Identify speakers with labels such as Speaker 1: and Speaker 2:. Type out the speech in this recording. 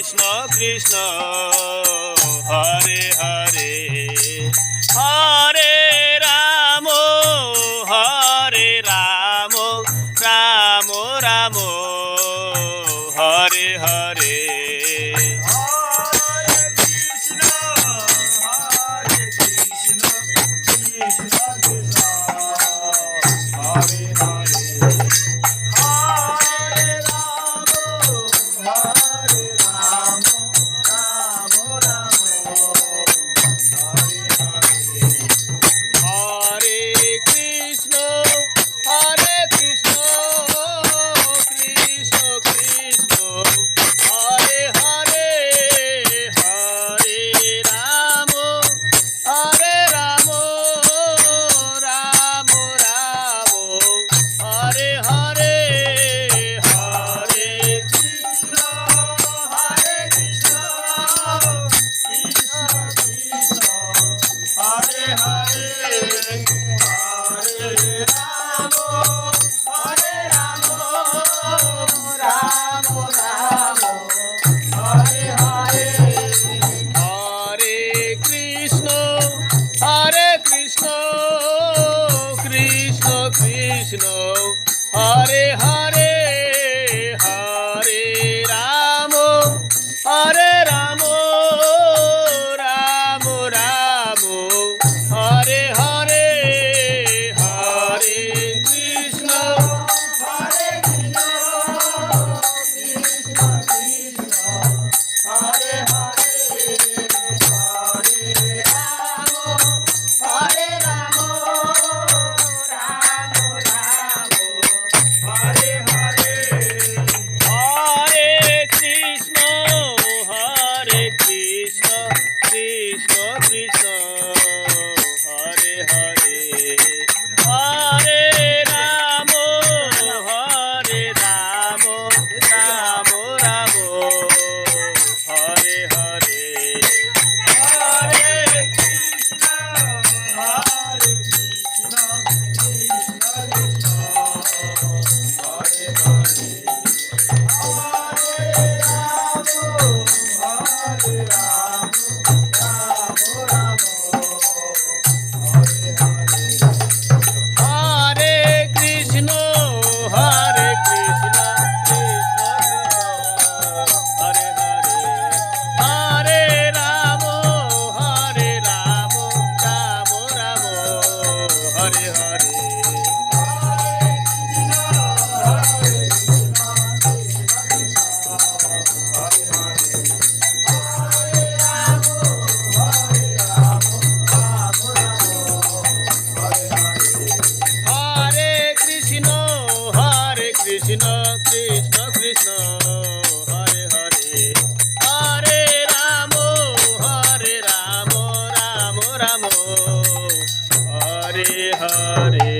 Speaker 1: Krishna Krishna Hare Hare Hare Ramo Hare Ramo Ramo Ramo Hare Hare Krishna Hare Hare Hare Ramo Hare Ramo Ramo Ramo Hare Hare Hare Krishna Hare Krishna Krishna Krishna Hare Hare Krishna Krishna Krishna Hare Hare Hare Ramo Hare Ramo Ramo Ramo Hare Hare